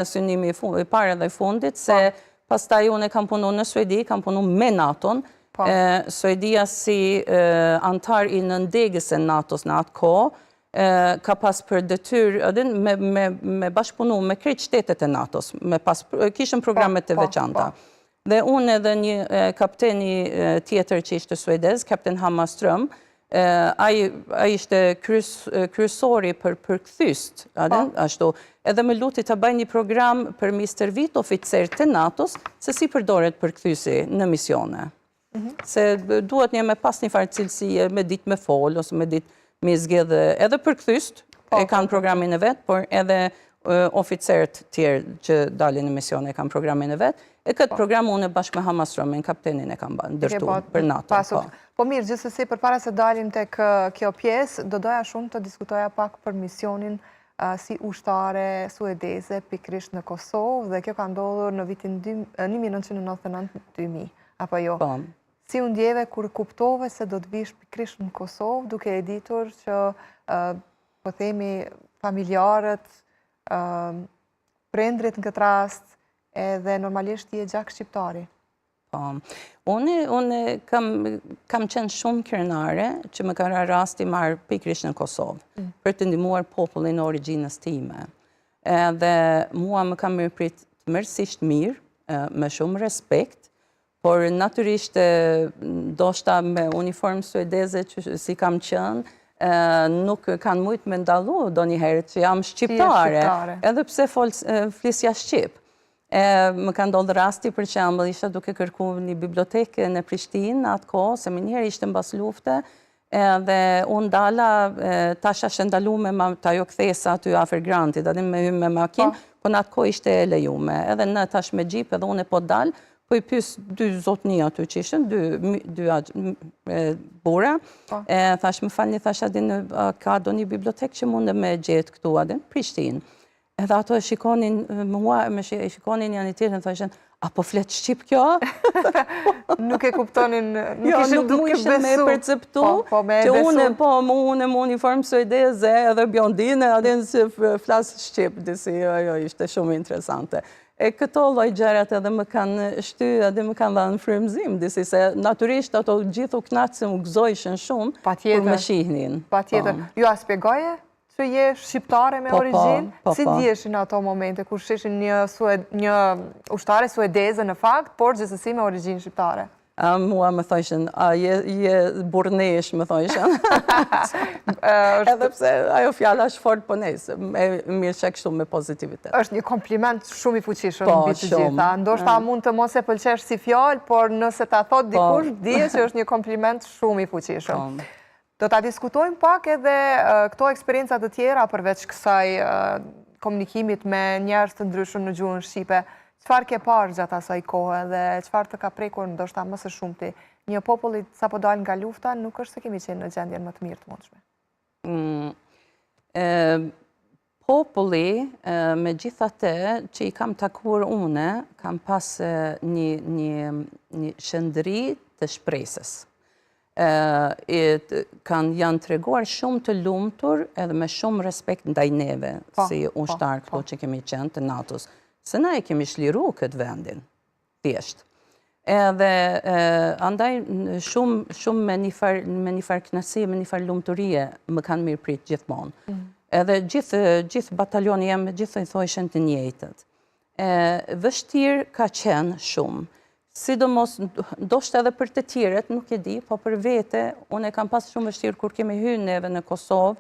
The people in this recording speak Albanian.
synimi i parë dhe i fundit, se pastaj unë kam punu në Suedi, kam punu me NATO-n, Suedia si antar i nëndegës e NATO-s në atë kohë, ka pas për detyrë me bashkëpunu me krejt shtetet e NATO-s, kishën programet të veçanta. Dhe unë edhe një kapteni tjetër që ishte suedez, kapten Hammarström, a ishte kryesori për përkthyst, ashtu, edhe me luti të baj një program për Mr. Vit, oficer të NATO-s, se si përdoret përkthysi në misione. Se duhet një me pas një farë cilësie, me dit me fol, ose me dit me zgjedhe edhe përkthyst, e kanë programin e vetë, por edhe oficerët tjerë që dalin në misione e kanë programin e vetë, e këtë program unë e bashkë me Hammarströmin, kaptenin e kanë ndërtu për NATO. Po mirë, gjithsesi, për para se dalim të kjo pjesë, do doja shumë të diskutoja pak për misionin si ushtare suedeze pikrisht në Kosovë, dhe kjo ka ndodhur në vitin 1999-2000, apo jo? Si unë ndjeve kur kuptove se do të vish pikrisht në Kosovë, duke e ditur që, po themi, familjarët, prindrit në këtë rast, edhe normalisht ti e gjak shqiptari. Unë kam qenë shumë krenare që më ka rasti marë pikrisht në Kosovë, për të ndimuar popullin origjinës time. Dhe mua më kam mirëprit mërësisht mirë, me shumë respekt, por naturisht doshta me uniformë suedeze që si kam qenë, nuk kanë mujtë me ndalu do njëherë që jam shqiptare, edhe pse flisja Shqip. Më ka ndodhë rasti për shembull, isha duke kërku një biblioteke në Prishtinë atë kohë, se më njëherë ishte mbas lufte, dhe unë dala, tasha shëndalume ta jo kthesa aty afer grantit, aty me hymë me makinë, po në atë kohë ishte e lejume. Edhe në tash me gjip edhe unë e po dalë, po i pys dy zotni aty që ishën, dy bura, thash më falni, thash adin ka do një bibliotek që mund me gjetë këtu adin, Prishtinë. Edhe ato e shikonin mua, me shikonin janë i tjetër, thashen, apo flet Shqip kjo? Nuk e kuptonin, nuk mu ishen me perceptu, që unë më uniformë suedeze edhe biondine, adin si flasë Shqip, disi, ishte shumë interesante. E këto lloj gjërat edhe më kanë shty, edhe më kanë dhënë frymëzim, disi se naturisht ato gjithu knatë se më gëzojshën shumë, kur më shihnin. Patjetër. Ju a spjegoje që je shqiptare me origjinë? Si ndjeshin ato momente kur shishin një ushtare suedeze në fakt, por gjithsesi me origjinë shqiptare? Mua më thojshin, je burnesh, më thojshin. Edhe pse ajo fjalla është fort për nesë, mirë që kështu me pozitivitet. Është një kompliment shumë i fuqishëm në bitë të gjitha. Ndoshta mund të mos e pëlqesh si fjallë, por nëse ta thot dikush, dije që është një kompliment shumë i fuqishëm. Do ta diskutojmë pak edhe këto eksperiencat të tjera përveç kësaj komunikimit me njerëz të ndryshëm në gjuhën shqipe. Çfarë ke parë gjatë asaj kohe dhe çfarë të ka prekur ndoshta më së shumti? Një populli sapo dal nga lufta nuk është se kemi qenë në gjendjen më të mirë të mundshme. Populli, me gjithatë që i kam takuar une, kam pas një shëndëri të shpresës. Janë treguar shumë të lumtur edhe me shumë respekt ndaj neve, si ushtar këto që kemi qenë të NATO-s. Se na e kemi shliru këtë vendin, thjesht. Edhe andaj shumë me një farë knasi, me një farë lumëturie më kanë mirë pritë gjithmonë. Edhe gjithë batalioni jemë, gjithë i thojshen të njëjtët. Vështirë ka qenë shumë. Sidomos, ndoshta edhe për të tjerët, nuk e di, po për vete, unë e kam pas shumë vështirë kur kemi hyrë neve në Kosovë,